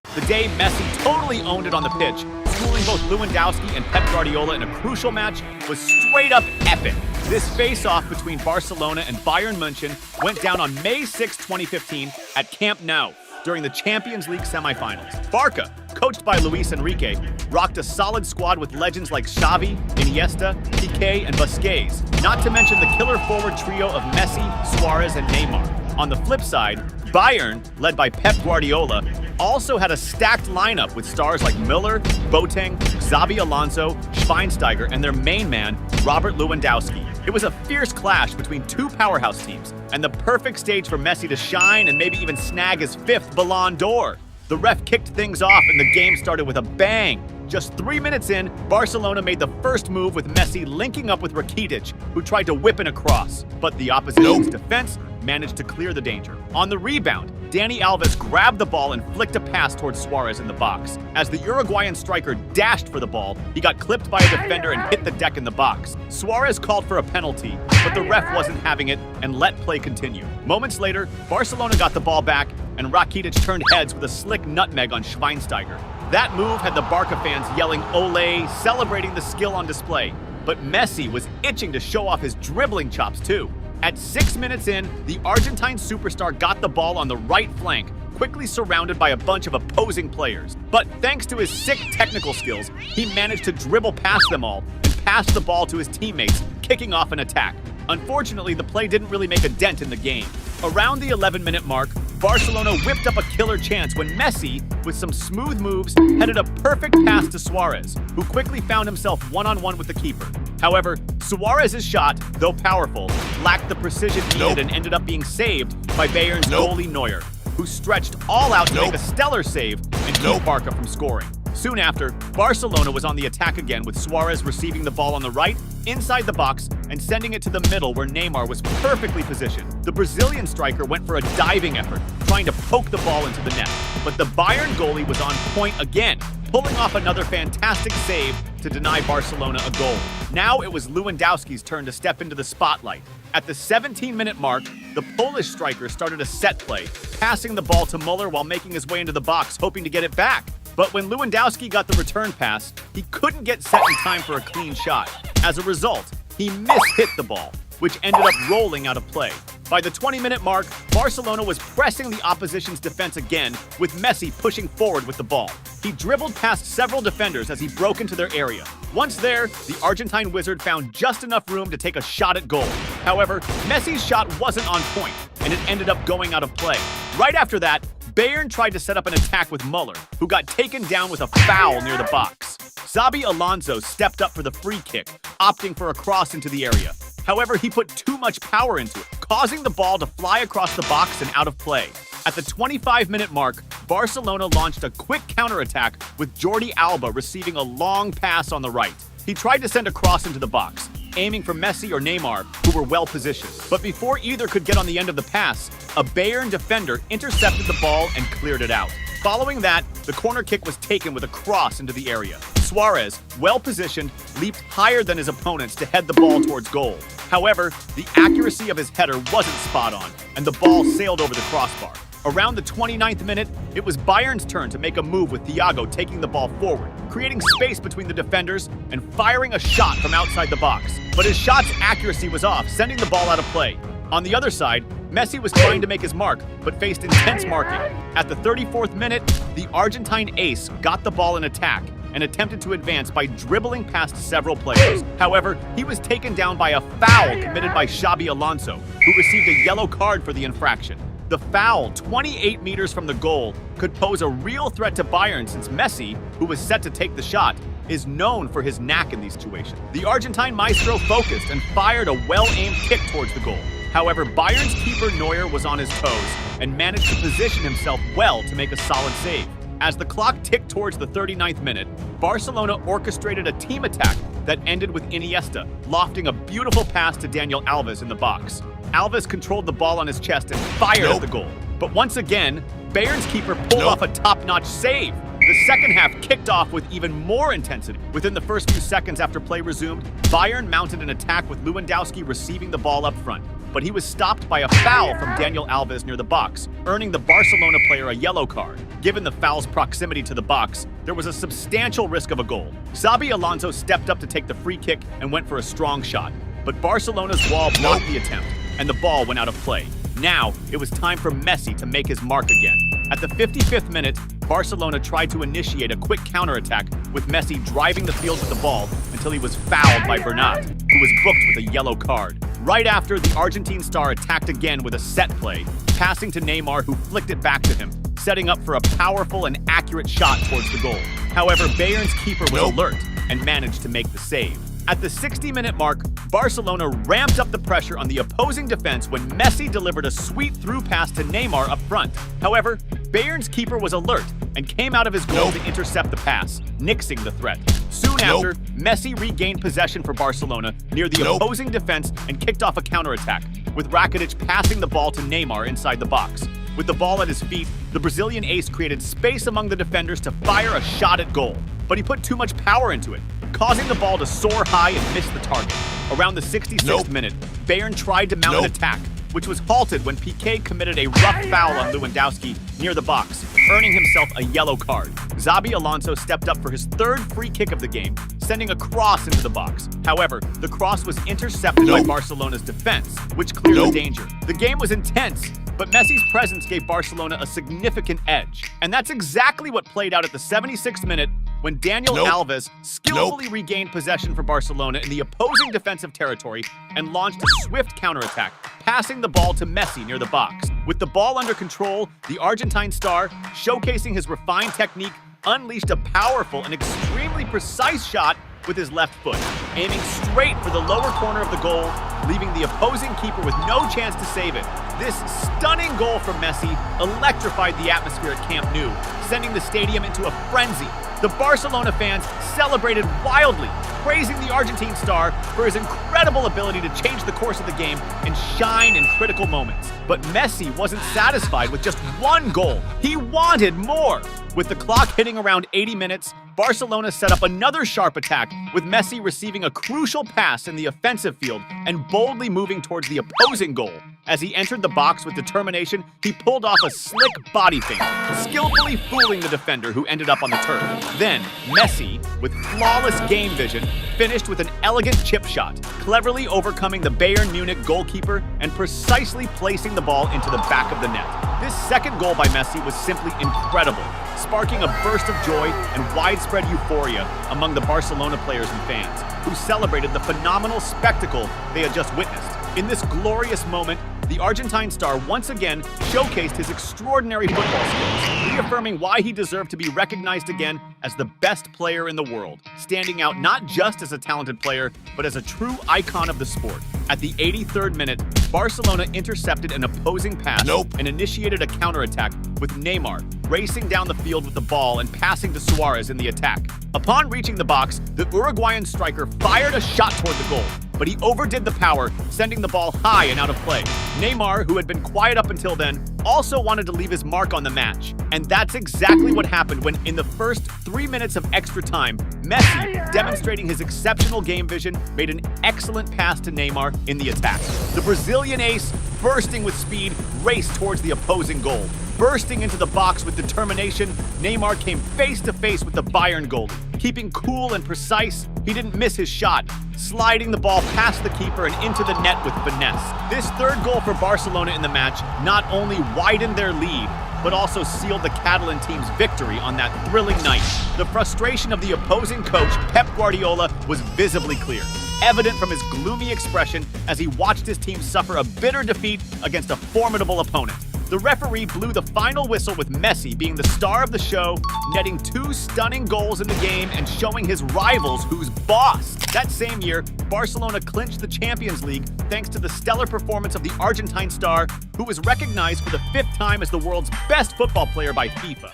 The day Messi totally owned it on the pitch, schooling both Lewandowski and Pep Guardiola in a crucial match was straight up epic. This face-off between Barcelona and Bayern München went down on May 6, 2015 at Camp Nou during the Champions League semifinals. Barca, coached by Luis Enrique, rocked a solid squad with legends like Xavi, Iniesta, Piqué, and Busquets, not to mention the killer forward trio of Messi, Suarez, and Neymar. On the flip side, Bayern, led by Pep Guardiola, also had a stacked lineup with stars like Müller, Boateng, Xabi Alonso, Schweinsteiger, and their main man, Robert Lewandowski. It was a fierce clash between two powerhouse teams, and the perfect stage for Messi to shine and maybe even snag his 5th Ballon d'Or. The ref kicked things off and the game started with a bang. Just 3 minutes in, Barcelona made the first move with Messi linking up with Rakitic, who tried to whip in a cross, but the opposition's defense managed to clear the danger. On the rebound, Dani Alves grabbed the ball and flicked a pass towards Suarez in the box. As the Uruguayan striker dashed for the ball, he got clipped by a defender and hit the deck in the box. Suarez called for a penalty, but the ref wasn't having it and let play continue. Moments later, Barcelona got the ball back and Rakitic turned heads with a slick nutmeg on Schweinsteiger. That move had the Barca fans yelling "Ole," celebrating the skill on display. But Messi was itching to show off his dribbling chops too. At 6 minutes in, the Argentine superstar got the ball on the right flank, quickly surrounded by a bunch of opposing players. But thanks to his sick technical skills, he managed to dribble past them all and pass the ball to his teammates, kicking off an attack. Unfortunately, the play didn't really make a dent in the game. Around the 11-minute mark, Barcelona whipped up a killer chance when Messi, with some smooth moves, headed a perfect pass to Suarez, who quickly found himself one-on-one with the keeper. However, Suarez's shot, though powerful, lacked the precision needed and ended up being saved by Bayern's goalie Neuer, who stretched all out to make a stellar save and keep Barca from scoring. Soon after, Barcelona was on the attack again with Suarez receiving the ball on the right, inside the box, and sending it to the middle where Neymar was perfectly positioned. The Brazilian striker went for a diving effort, trying to poke the ball into the net. But the Bayern goalie was on point again, pulling off another fantastic save to deny Barcelona a goal. Now it was Lewandowski's turn to step into the spotlight. At the 17-minute mark, the Polish striker started a set play, passing the ball to Müller while making his way into the box, hoping to get it back. But when Lewandowski got the return pass, he couldn't get set in time for a clean shot. As a result, he mishit the ball, which ended up rolling out of play. By the 20-minute mark, Barcelona was pressing the opposition's defense again, with Messi pushing forward with the ball. He dribbled past several defenders as he broke into their area. Once there, the Argentine wizard found just enough room to take a shot at goal. However, Messi's shot wasn't on point, and it ended up going out of play. Right after that, Bayern tried to set up an attack with Müller, who got taken down with a foul near the box. Xabi Alonso stepped up for the free kick, opting for a cross into the area. However, he put too much power into it, causing the ball to fly across the box and out of play. At the 25-minute mark, Barcelona launched a quick counterattack with Jordi Alba receiving a long pass on the right. He tried to send a cross into the box, aiming for Messi or Neymar, who were well positioned. But before either could get on the end of the pass, a Bayern defender intercepted the ball and cleared it out. Following that, the corner kick was taken with a cross into the area. Suarez, well positioned, leaped higher than his opponents to head the ball towards goal. However, the accuracy of his header wasn't spot on, and the ball sailed over the crossbar. Around the 29th minute, it was Bayern's turn to make a move with Thiago taking the ball forward, creating space between the defenders and firing a shot from outside the box. But his shot's accuracy was off, sending the ball out of play. On the other side, Messi was trying to make his mark, but faced intense marking. At the 34th minute, the Argentine ace got the ball in attack and attempted to advance by dribbling past several players. However, he was taken down by a foul committed by Xabi Alonso, who received a yellow card for the infraction. The foul, 28 meters from the goal, could pose a real threat to Bayern since Messi, who was set to take the shot, is known for his knack in these situations. The Argentine maestro focused and fired a well-aimed kick towards the goal. However, Bayern's keeper Neuer was on his toes and managed to position himself well to make a solid save. As the clock ticked towards the 39th minute, Barcelona orchestrated a team attack that ended with Iniesta lofting a beautiful pass to Daniel Alves in the box. Alves controlled the ball on his chest and fired at the goal. But once again, Bayern's keeper pulled off a top-notch save. The second half kicked off with even more intensity. Within the first few seconds after play resumed, Bayern mounted an attack with Lewandowski receiving the ball up front. But he was stopped by a foul from Daniel Alves near the box, earning the Barcelona player a yellow card. Given the foul's proximity to the box, there was a substantial risk of a goal. Xabi Alonso stepped up to take the free kick and went for a strong shot. But Barcelona's wall blocked the attempt, and the ball went out of play. Now, it was time for Messi to make his mark again. At the 55th minute, Barcelona tried to initiate a quick counterattack with Messi driving the field with the ball until he was fouled by Bernat, who was booked with a yellow card. Right after, the Argentine star attacked again with a set play, passing to Neymar, who flicked it back to him, setting up for a powerful and accurate shot towards the goal. However, Bayern's keeper was alert and managed to make the save. At the 60-minute mark, Barcelona ramped up the pressure on the opposing defense when Messi delivered a sweet through pass to Neymar up front. However, Bayern's keeper was alert and came out of his goal to intercept the pass, nixing the threat. Soon after, Messi regained possession for Barcelona near the opposing defense and kicked off a counterattack, with Rakitic passing the ball to Neymar inside the box. With the ball at his feet, the Brazilian ace created space among the defenders to fire a shot at goal, but he put too much power into it, causing the ball to soar high and miss the target. Around the 66th minute, Bayern tried to mount an attack, which was halted when Piqué committed a rough foul on Lewandowski near the box, earning himself a yellow card. Xabi Alonso stepped up for his third free kick of the game, sending a cross into the box. However, the cross was intercepted by Barcelona's defense, which cleared the danger. The game was intense, but Messi's presence gave Barcelona a significant edge. And that's exactly what played out at the 76th minute when Daniel Alves skillfully regained possession for Barcelona in the opposing defensive territory and launched a swift counterattack, passing the ball to Messi near the box. With the ball under control, the Argentine star, showcasing his refined technique, unleashed a powerful and extremely precise shot with his left foot, aiming straight for the lower corner of the goal, leaving the opposing keeper with no chance to save it. This stunning goal from Messi electrified the atmosphere at Camp Nou, sending the stadium into a frenzy. The Barcelona fans celebrated wildly, praising the Argentine star for his incredible ability to change the course of the game and shine in critical moments. But Messi wasn't satisfied with just one goal. He wanted more. With the clock hitting around 80 minutes, Barcelona set up another sharp attack, with Messi receiving a crucial pass in the offensive field and boldly moving towards the opposing goal. As he entered the box with determination, he pulled off a slick body feint, skillfully fooling the defender who ended up on the turf. Then, Messi, with flawless game vision, finished with an elegant chip shot, cleverly overcoming the Bayern Munich goalkeeper and precisely placing the ball into the back of the net. This second goal by Messi was simply incredible, sparking a burst of joy and widespread euphoria among the Barcelona players and fans, who celebrated the phenomenal spectacle they had just witnessed. In this glorious moment, the Argentine star once again showcased his extraordinary football skills, reaffirming why he deserved to be recognized again as the best player in the world, standing out not just as a talented player, but as a true icon of the sport. At the 83rd minute, Barcelona intercepted an opposing pass and initiated a counterattack with Neymar racing down the field with the ball and passing to Suarez in the attack. Upon reaching the box, the Uruguayan striker fired a shot toward the goal, but he overdid the power, sending the ball high and out of play. Neymar, who had been quiet up until then, also wanted to leave his mark on the match. And that's exactly what happened when, in the first 3 minutes of extra time, Messi, demonstrating his exceptional game vision, made an excellent pass to Neymar in the attack. The Brazilian ace, bursting with speed, raced towards the opposing goal. Bursting into the box with determination, Neymar came face-to-face with the Bayern goalie. Keeping cool and precise, he didn't miss his shot, sliding the ball past the keeper and into the net with finesse. This third goal for Barcelona in the match not only widened their lead, but also sealed the Catalan team's victory on that thrilling night. The frustration of the opposing coach, Pep Guardiola, was visibly clear, evident from his gloomy expression as he watched his team suffer a bitter defeat against a formidable opponent. The referee blew the final whistle with Messi being the star of the show, netting 2 stunning goals in the game and showing his rivals who's boss. That same year, Barcelona clinched the Champions League thanks to the stellar performance of the Argentine star, who was recognized for the 5th time as the world's best football player by FIFA.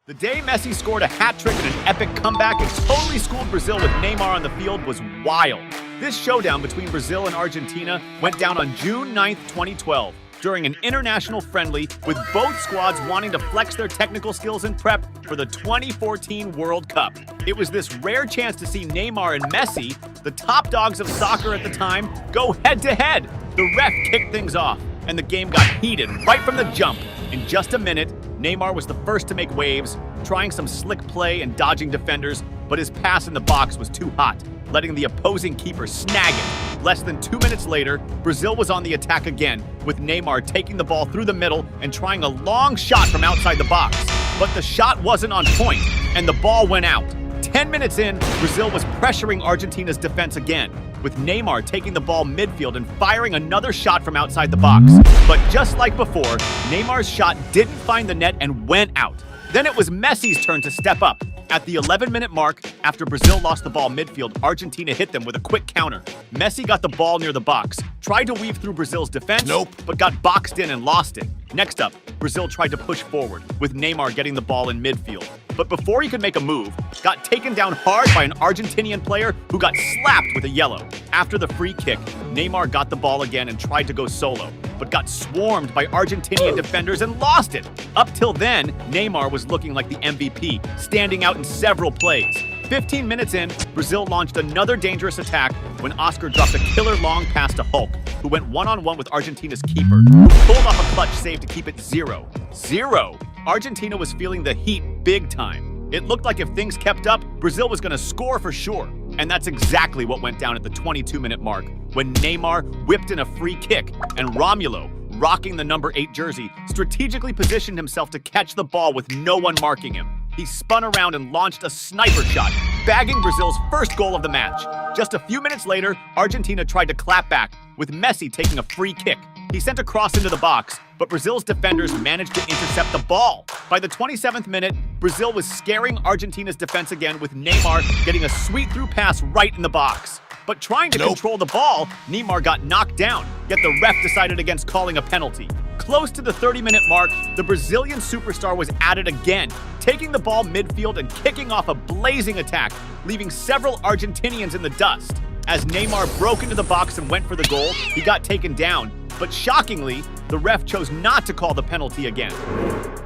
The day Messi scored a hat-trick in an epic comeback and totally schooled Brazil with Neymar on the field was wild. This showdown between Brazil and Argentina went down on June 9th, 2012. During an international friendly, with both squads wanting to flex their technical skills in prep for the 2014 World Cup. It was this rare chance to see Neymar and Messi, the top dogs of soccer at the time, go head-to-head. The ref kicked things off, and the game got heated right from the jump. In just a minute, Neymar was the first to make waves, trying some slick play and dodging defenders, but his pass in the box was too hot, letting the opposing keeper snag it. Less than 2 minutes later, Brazil was on the attack again, with Neymar taking the ball through the middle and trying a long shot from outside the box. But the shot wasn't on point, and the ball went out. 10 minutes in, Brazil was pressuring Argentina's defense again, with Neymar taking the ball midfield and firing another shot from outside the box. But just like before, Neymar's shot didn't find the net and went out. Then it was Messi's turn to step up. At the 11-minute mark, after Brazil lost the ball midfield, Argentina hit them with a quick counter. Messi got the ball near the box, tried to weave through Brazil's defense, but got boxed in and lost it. Next up, Brazil tried to push forward, with Neymar getting the ball in midfield. But before he could make a move, got taken down hard by an Argentinian player who got slapped with a yellow. After the free kick, Neymar got the ball again and tried to go solo, but got swarmed by Argentinian defenders and lost it. Up till then, Neymar was looking like the MVP, standing out in several plays. 15 minutes in, Brazil launched another dangerous attack when Oscar dropped a killer long pass to Hulk, who went one-on-one with Argentina's keeper, who pulled off a clutch save to keep it 0-0. Argentina was feeling the heat big time. It looked like if things kept up, Brazil was going to score for sure. And that's exactly what went down at the 22-minute mark, when Neymar whipped in a free kick, and Romulo, rocking the number 8 jersey, strategically positioned himself to catch the ball with no one marking him. He spun around and launched a sniper shot, bagging Brazil's first goal of the match. Just a few minutes later, Argentina tried to clap back, with Messi taking a free kick. He sent a cross into the box, but Brazil's defenders managed to intercept the ball. By the 27th minute, Brazil was scaring Argentina's defense again, with Neymar getting a sweep-through pass right in the box. But trying to control the ball, Neymar got knocked down, yet the ref decided against calling a penalty. Close to the 30-minute mark, the Brazilian superstar was at it again, taking the ball midfield and kicking off a blazing attack, leaving several Argentinians in the dust. As Neymar broke into the box and went for the goal, he got taken down, but shockingly, the ref chose not to call the penalty again.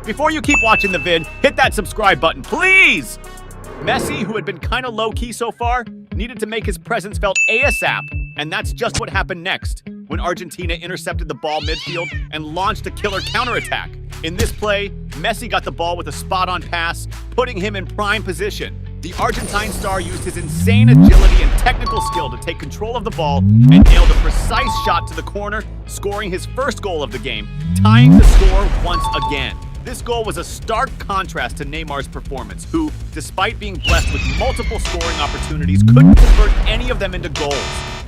Before you keep watching the vid, hit that subscribe button, please! Messi, who had been kinda low-key so far, needed to make his presence felt ASAP, and that's just what happened next, when Argentina intercepted the ball midfield and launched a killer counterattack. In this play, Messi got the ball with a spot-on pass, putting him in prime position. The Argentine star used his insane agility and technical skill to take control of the ball and nailed a precise shot to the corner, scoring his first goal of the game, tying the score once again. This goal was a stark contrast to Neymar's performance, who, despite being blessed with multiple scoring opportunities, couldn't convert any of them into goals.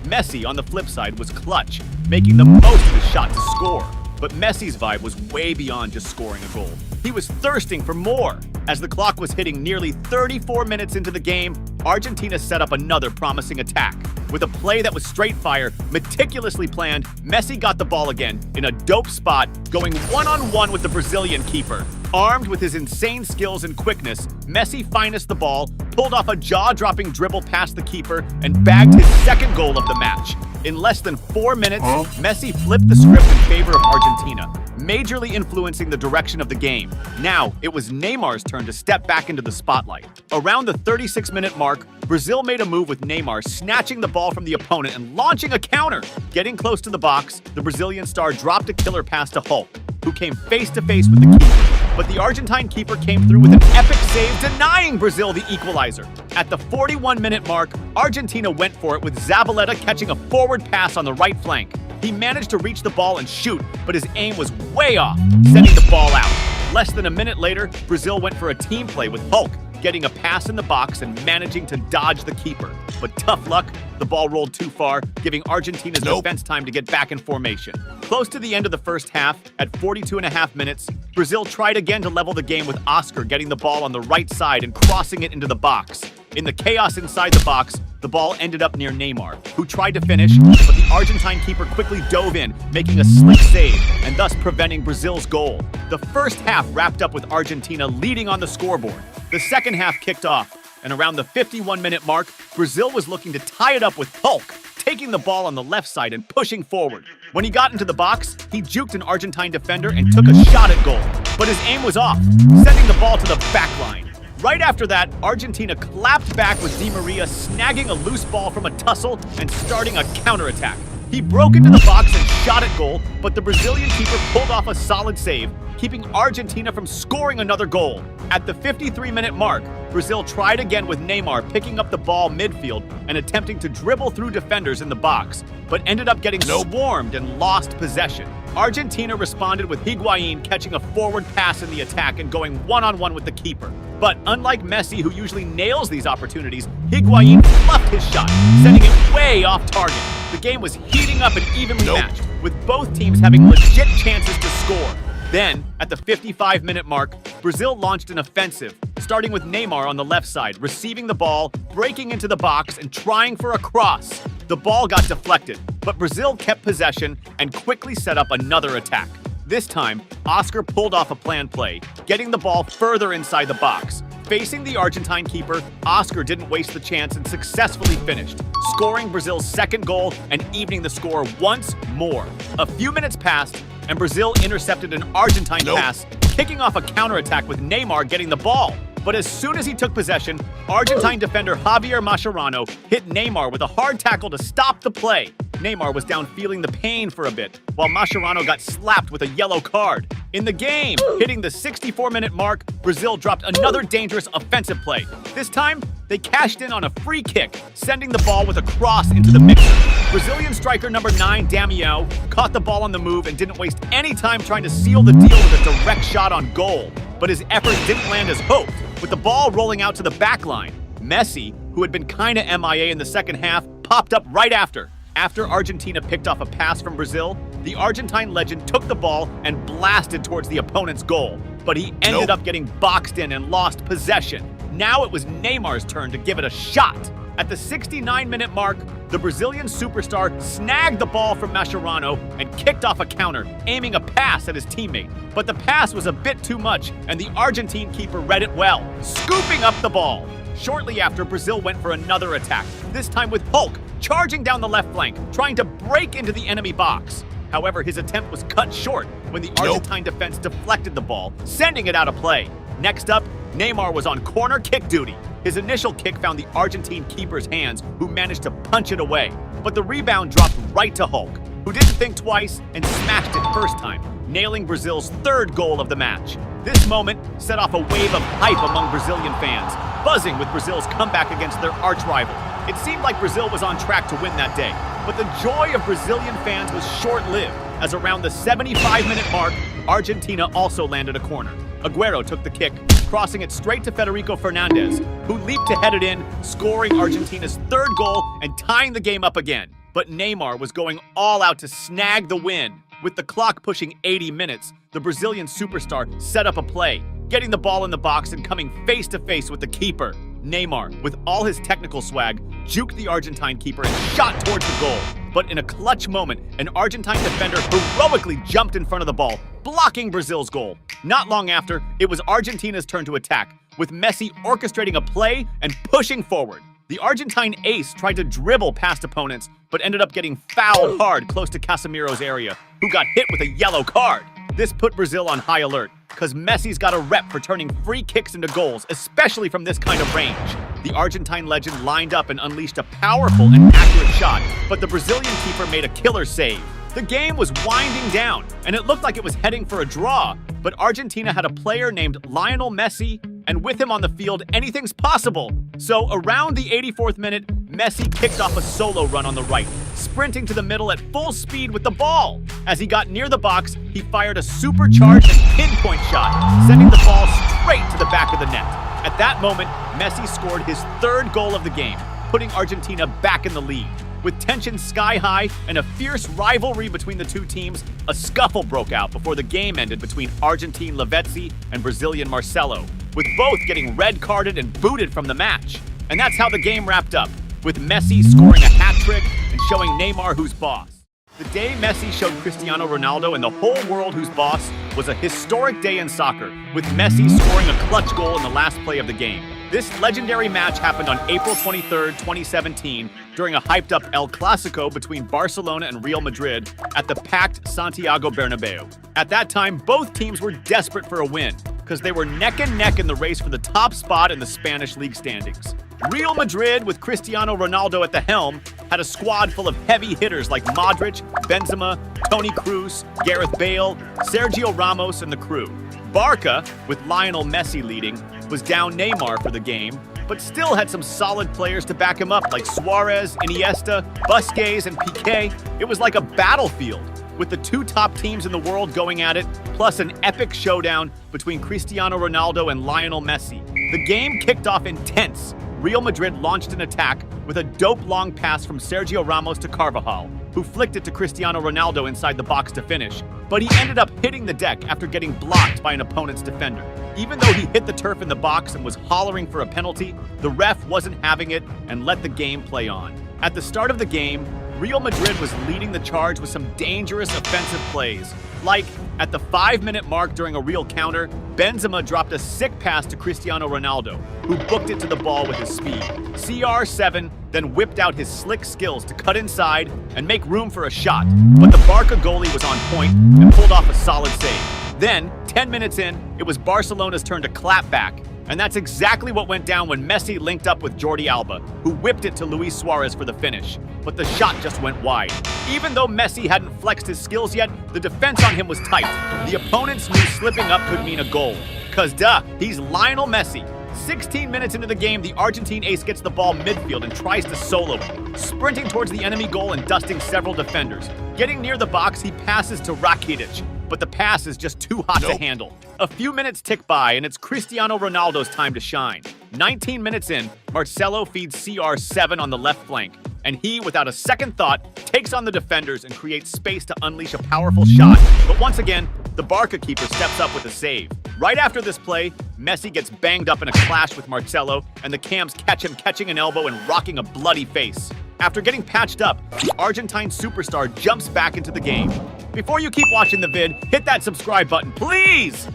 Messi, on the flip side, was clutch, making the most of his shot to score. But Messi's vibe was way beyond just scoring a goal. He was thirsting for more. As the clock was hitting nearly 34 minutes into the game, Argentina set up another promising attack. With a play that was straight fire, meticulously planned, Messi got the ball again in a dope spot, going one-on-one with the Brazilian keeper. Armed with his insane skills and quickness, Messi finessed the ball, pulled off a jaw-dropping dribble past the keeper, and bagged his second goal of the match. In less than 4 minutes, Messi flipped the script in favor of Argentina, majorly influencing the direction of the game. Now, it was Neymar's turn to step back into the spotlight. Around the 36-minute mark, Brazil made a move with Neymar snatching the ball from the opponent and launching a counter. Getting close to the box, the Brazilian star dropped a killer pass to Hulk, who came face-to-face with the keeper. But the Argentine keeper came through with an epic save, denying Brazil the equalizer. At the 41-minute mark, Argentina went for it with Zabaleta catching a forward pass on the right flank. He managed to reach the ball and shoot, but his aim was way off, sending the ball out. Less than a minute later, Brazil went for a team play with Hulk, getting a pass in the box and managing to dodge the keeper. But tough luck, the ball rolled too far, giving Argentina's defense time to get back in formation. Close to the end of the first half, at 42.5 minutes, Brazil tried again to level the game with Oscar getting the ball on the right side and crossing it into the box. In the chaos inside the box, the ball ended up near Neymar, who tried to finish, but the Argentine keeper quickly dove in, making a slick save, and thus preventing Brazil's goal. The first half wrapped up with Argentina leading on the scoreboard. The second half kicked off, and around the 51-minute mark, Brazil was looking to tie it up with Hulk, taking the ball on the left side and pushing forward. When he got into the box, he juked an Argentine defender and took a shot at goal. but his aim was off, sending the ball to the back line. Right after that, Argentina clapped back with Di Maria snagging a loose ball from a tussle and starting a counterattack. He broke into the box and shot at goal, but the Brazilian keeper pulled off a solid save, keeping Argentina from scoring another goal. At the 53-minute mark, Brazil tried again with Neymar picking up the ball midfield and attempting to dribble through defenders in the box, but ended up getting swarmed and lost possession. Argentina responded with Higuain catching a forward pass in the attack and going one-on-one with the keeper. But unlike Messi, who usually nails these opportunities, Higuain fluffed his shot, sending it way off target. The game was heating up and evenly matched, with both teams having legit chances to score. Then, at the 55-minute mark, Brazil launched an offensive, starting with Neymar on the left side, receiving the ball, breaking into the box, and trying for a cross. The ball got deflected, but Brazil kept possession and quickly set up another attack. This time, Oscar pulled off a planned play, getting the ball further inside the box. Facing the Argentine keeper, Oscar didn't waste the chance and successfully finished, scoring Brazil's second goal and evening the score once more. A few minutes passed, and Brazil intercepted an Argentine pass, kicking off a counterattack with Neymar getting the ball. But as soon as he took possession, Argentine defender Javier Mascherano hit Neymar with a hard tackle to stop the play. Neymar was down feeling the pain for a bit, while Mascherano got slapped with a yellow card. In the game, hitting the 64-minute mark, Brazil dropped another dangerous offensive play. This time, they cashed in on a free kick, sending the ball with a cross into the mixer. Brazilian striker number 9, Damião, caught the ball on the move and didn't waste any time trying to seal the deal with a direct shot on goal. But his effort didn't land as hoped, with the ball rolling out to the back line. Messi, who had been kinda MIA in the second half, popped up right after. After Argentina picked off a pass from Brazil, the Argentine legend took the ball and blasted towards the opponent's goal, but he ended up getting boxed in and lost possession. Now it was Neymar's turn to give it a shot. At the 69-minute mark, the Brazilian superstar snagged the ball from Mascherano and kicked off a counter, aiming a pass at his teammate. But the pass was a bit too much, and the Argentine keeper read it well, scooping up the ball. Shortly after, Brazil went for another attack, this time with Hulk charging down the left flank, trying to break into the enemy box. However, his attempt was cut short when the Argentine defense deflected the ball, sending it out of play. Next up, Neymar was on corner kick duty. His initial kick found the Argentine keeper's hands, who managed to punch it away. But the rebound dropped right to Hulk, who didn't think twice and smashed it first time, nailing Brazil's third goal of the match. This moment set off a wave of hype among Brazilian fans, buzzing with Brazil's comeback against their arch-rival. It seemed like Brazil was on track to win that day, but the joy of Brazilian fans was short-lived, as around the 75-minute mark, Argentina also landed a corner. Agüero took the kick, crossing it straight to Federico Fernandez, who leaped to head it in, scoring Argentina's third goal and tying the game up again. But Neymar was going all out to snag the win. With the clock pushing 80 minutes, the Brazilian superstar set up a play, getting the ball in the box and coming face-to-face with the keeper. Neymar, with all his technical swag, juked the Argentine keeper and shot towards the goal. But in a clutch moment, an Argentine defender heroically jumped in front of the ball, blocking Brazil's goal. Not long after, it was Argentina's turn to attack, with Messi orchestrating a play and pushing forward. The Argentine ace tried to dribble past opponents, but ended up getting fouled hard close to Casemiro's area, who got hit with a yellow card. This put Brazil on high alert, because Messi's got a rep for turning free kicks into goals, especially from this kind of range. The Argentine legend lined up and unleashed a powerful and accurate shot, but the Brazilian keeper made a killer save. The game was winding down, and it looked like it was heading for a draw, but Argentina had a player named Lionel Messi, and with him on the field, anything's possible. So around the 84th minute, Messi kicked off a solo run on the right, sprinting to the middle at full speed with the ball. As he got near the box, he fired a supercharged and pinpoint shot, sending the ball straight to the back of the net. At that moment, Messi scored his third goal of the game, putting Argentina back in the lead. With tension sky high and a fierce rivalry between the two teams, a scuffle broke out before the game ended between Argentine Lavezzi and Brazilian Marcelo, with both getting red-carded and booted from the match. And that's how the game wrapped up, with Messi scoring a hat-trick and showing Neymar who's boss. The day Messi showed Cristiano Ronaldo and the whole world who's boss was a historic day in soccer, with Messi scoring a clutch goal in the last play of the game. This legendary match happened on April 23, 2017, during a hyped-up El Clasico between Barcelona and Real Madrid at the packed Santiago Bernabeu. At that time, both teams were desperate for a win, because they were neck and neck in the race for the top spot in the Spanish league standings. Real Madrid, with Cristiano Ronaldo at the helm, had a squad full of heavy hitters like Modric, Benzema, Toni Kroos, Gareth Bale, Sergio Ramos, and the crew. Barca, with Lionel Messi leading, was down Neymar for the game, but still had some solid players to back him up like Suarez, Iniesta, Busquets, and Piqué. It was like a battlefield, with the two top teams in the world going at it, plus an epic showdown between Cristiano Ronaldo and Lionel Messi. The game kicked off intense. Real Madrid launched an attack with a dope long pass from Sergio Ramos to Carvajal, who flicked it to Cristiano Ronaldo inside the box to finish, but he ended up hitting the deck after getting blocked by an opponent's defender. Even though he hit the turf in the box and was hollering for a penalty, the ref wasn't having it and let the game play on. At the start of the game, Real Madrid was leading the charge with some dangerous offensive plays. Like, at the 5-minute mark during a real counter, Benzema dropped a sick pass to Cristiano Ronaldo, who booked it to the ball with his speed. CR7 then whipped out his slick skills to cut inside and make room for a shot, but the Barca goalie was on point and pulled off a solid save. Then, 10 minutes in, it was Barcelona's turn to clap back, and that's exactly what went down when Messi linked up with Jordi Alba, who whipped it to Luis Suarez for the finish. But the shot just went wide. Even though Messi hadn't flexed his skills yet, the defense on him was tight. The opponents knew slipping up could mean a goal. Cause duh, he's Lionel Messi. 16 minutes into the game, the Argentine ace gets the ball midfield and tries to solo it, sprinting towards the enemy goal and dusting several defenders. Getting near the box, he passes to Rakitic, but the pass is just too hot to handle. A few minutes tick by, and it's Cristiano Ronaldo's time to shine. 19 minutes in, Marcelo feeds CR7 on the left flank, and he, without a second thought, takes on the defenders and creates space to unleash a powerful shot. But once again, the Barca keeper steps up with a save. Right after this play, Messi gets banged up in a clash with Marcelo, and the cams catch him catching an elbow and rocking a bloody face. After getting patched up, the Argentine superstar jumps back into the game. Before you keep watching the vid, hit that subscribe button, please!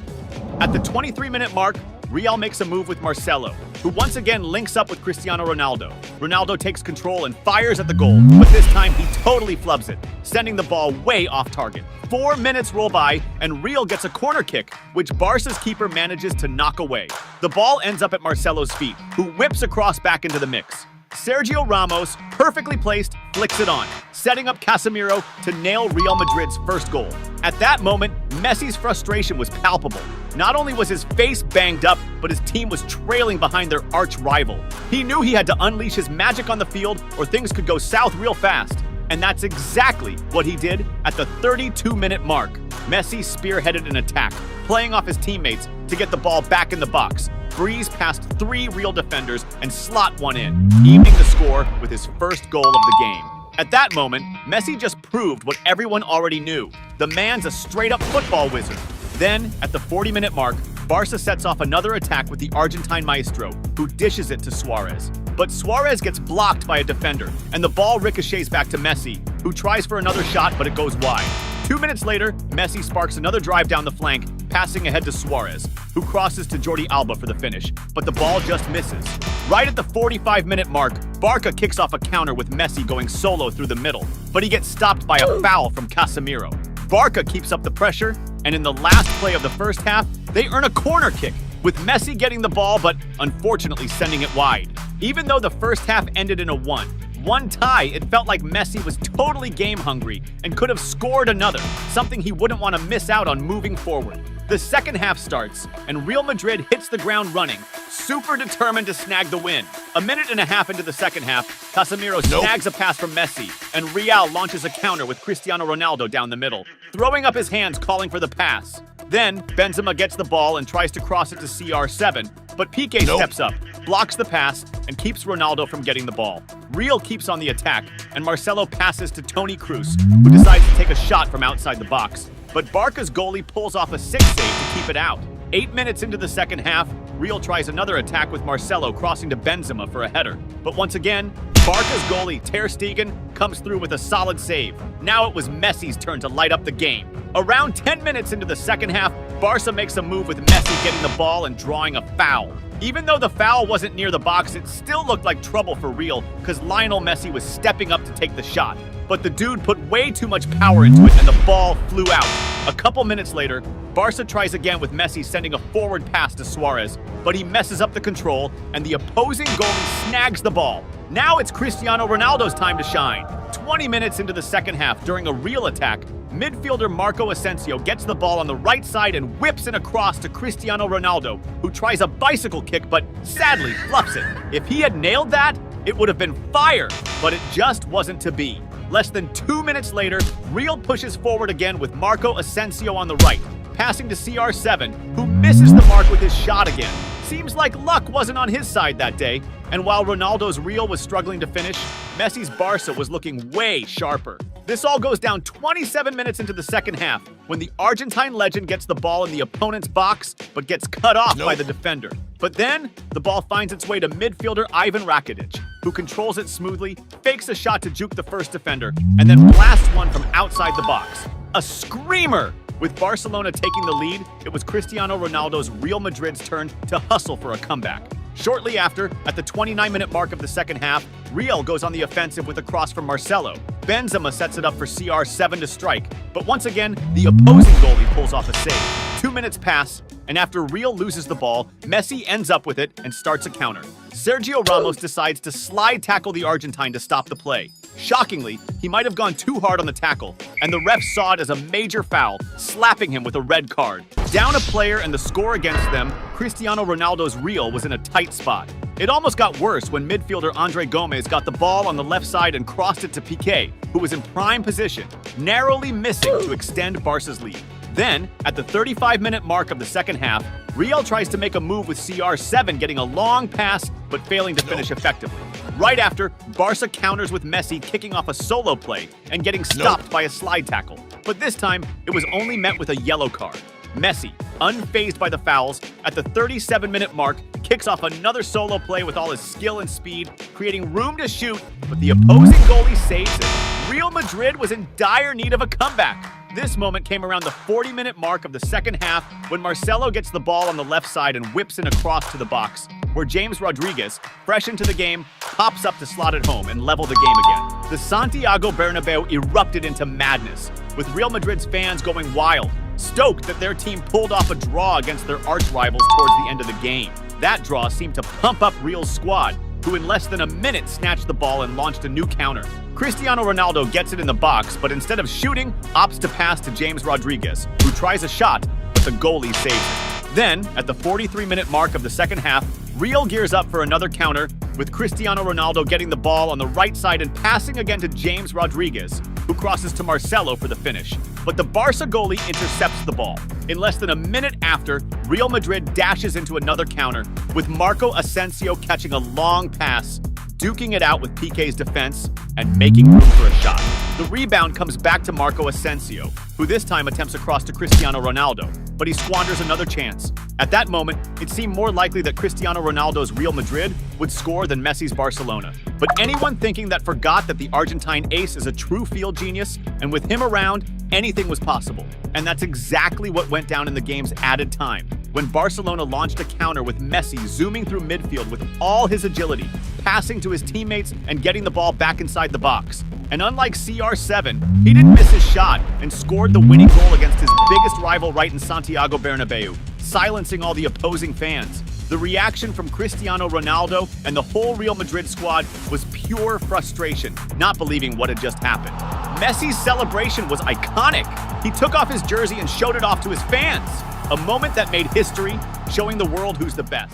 At the 23-minute mark, Real makes a move with Marcelo, who once again links up with Cristiano Ronaldo. Ronaldo takes control and fires at the goal, but this time he totally flubs it, sending the ball way off target. 4 minutes roll by, and Real gets a corner kick, which Barca's keeper manages to knock away. The ball ends up at Marcelo's feet, who whips across back into the mix. Sergio Ramos, perfectly placed, flicks it on, setting up Casemiro to nail Real Madrid's first goal. At that moment, Messi's frustration was palpable. Not only was his face banged up, but his team was trailing behind their arch rival. He knew he had to unleash his magic on the field or things could go south real fast. And that's exactly what he did at the 32-minute mark. Messi spearheaded an attack, playing off his teammates to get the ball back in the box, breeze past 3 Real defenders, and slot one in, evening the score with his first goal of the game. At that moment, Messi just proved what everyone already knew. The man's a straight-up football wizard. Then, at the 40-minute mark, Barca sets off another attack with the Argentine maestro, who dishes it to Suarez. But Suarez gets blocked by a defender, and the ball ricochets back to Messi, who tries for another shot, but it goes wide. 2 minutes later, Messi sparks another drive down the flank, passing ahead to Suarez, who crosses to Jordi Alba for the finish, but the ball just misses. Right at the 45-minute mark, Barca kicks off a counter with Messi going solo through the middle, but he gets stopped by a foul from Casemiro. Barca keeps up the pressure, and in the last play of the first half, they earn a corner kick, with Messi getting the ball but unfortunately sending it wide. Even though the first half ended in a 1-1 tie, it felt like Messi was totally game hungry and could have scored another, something he wouldn't want to miss out on moving forward. The second half starts, and Real Madrid hits the ground running, super determined to snag the win. A minute and a half into the second half, Casemiro snags a pass from Messi, and Real launches a counter with Cristiano Ronaldo down the middle, throwing up his hands calling for the pass. Then, Benzema gets the ball and tries to cross it to CR7, but Piqué steps up, blocks the pass, and keeps Ronaldo from getting the ball. Real keeps on the attack, and Marcelo passes to Toni Kroos, who decides to take a shot from outside the box. But Barca's goalie pulls off a sick save to keep it out. 8 minutes into the second half, Real tries another attack with Marcelo crossing to Benzema for a header. But once again, Barca's goalie, Ter Stegen, comes through with a solid save. Now it was Messi's turn to light up the game. Around 10 minutes into the second half, Barca makes a move with Messi getting the ball and drawing a foul. Even though the foul wasn't near the box, it still looked like trouble for Real because Lionel Messi was stepping up to take the shot. But the dude put way too much power into it and the ball flew out. A couple minutes later, Barca tries again with Messi sending a forward pass to Suarez, but he messes up the control and the opposing goalie snags the ball. Now it's Cristiano Ronaldo's time to shine. 20 minutes into the second half, during a Real attack, midfielder Marco Asensio gets the ball on the right side and whips it across to Cristiano Ronaldo, who tries a bicycle kick but sadly fluffs it. If he had nailed that, it would have been fire, but it just wasn't to be. Less than 2 minutes later, Real pushes forward again with Marco Asensio on the right, passing to CR7, who misses the mark with his shot again. Seems like luck wasn't on his side that day, and while Ronaldo's Real was struggling to finish, Messi's Barca was looking way sharper. This all goes down 27 minutes into the second half, when the Argentine legend gets the ball in the opponent's box, but gets cut off by the defender. But then, the ball finds its way to midfielder Ivan Rakitic, who controls it smoothly, fakes a shot to juke the first defender, and then blasts one from outside the box. A screamer! With Barcelona taking the lead, it was Cristiano Ronaldo's Real Madrid's turn to hustle for a comeback. Shortly after, at the 29-minute mark of the second half, Real goes on the offensive with a cross from Marcelo. Benzema sets it up for CR7 to strike, but once again, the opposing goalie pulls off a save. 2 minutes pass, and after Real loses the ball, Messi ends up with it and starts a counter. Sergio Ramos decides to slide tackle the Argentine to stop the play. Shockingly, he might have gone too hard on the tackle, and the ref saw it as a major foul, slapping him with a red card. Down a player and the score against them, Cristiano Ronaldo's Real was in a tight spot. It almost got worse when midfielder Andre Gomez got the ball on the left side and crossed it to Piqué, who was in prime position, narrowly missing to extend Barca's lead. Then, at the 35-minute mark of the second half, Real tries to make a move with CR7 getting a long pass but failing to finish effectively. Right after, Barca counters with Messi kicking off a solo play and getting stopped by a slide tackle. But this time, it was only met with a yellow card. Messi, unfazed by the fouls, at the 37-minute mark, kicks off another solo play with all his skill and speed, creating room to shoot, but the opposing goalie saves it. Real Madrid was in dire need of a comeback. This moment came around the 40-minute mark of the second half when Marcelo gets the ball on the left side and whips it across to the box, where James Rodriguez, fresh into the game, pops up to slot it home and level the game again. The Santiago Bernabeu erupted into madness, with Real Madrid's fans going wild, stoked that their team pulled off a draw against their arch-rivals towards the end of the game. That draw seemed to pump up Real's squad, who in less than a minute snatched the ball and launched a new counter. Cristiano Ronaldo gets it in the box, but instead of shooting, opts to pass to James Rodriguez, who tries a shot, but the goalie saves it. Then, at the 43-minute mark of the second half, Real gears up for another counter, with Cristiano Ronaldo getting the ball on the right side and passing again to James Rodriguez, who crosses to Marcelo for the finish. But the Barca goalie intercepts the ball. In less than a minute after, Real Madrid dashes into another counter, with Marco Asensio catching a long pass, duking it out with Piqué's defense, and making room for a shot. The rebound comes back to Marco Asensio, who this time attempts a cross to Cristiano Ronaldo, but he squanders another chance. At that moment, it seemed more likely that Cristiano Ronaldo's Real Madrid would score than Messi's Barcelona. But anyone thinking that forgot that the Argentine ace is a true field genius, and with him around, anything was possible. And that's exactly what went down in the game's added time, when Barcelona launched a counter with Messi zooming through midfield with all his agility, passing to his teammates and getting the ball back inside the box. And unlike CR7, he didn't miss his shot and scored the winning goal against his biggest rival right in Santiago Bernabeu, silencing all the opposing fans. The reaction from Cristiano Ronaldo and the whole Real Madrid squad was pure frustration, not believing what had just happened. Messi's celebration was iconic. He took off his jersey and showed it off to his fans. A moment that made history, showing the world who's the best.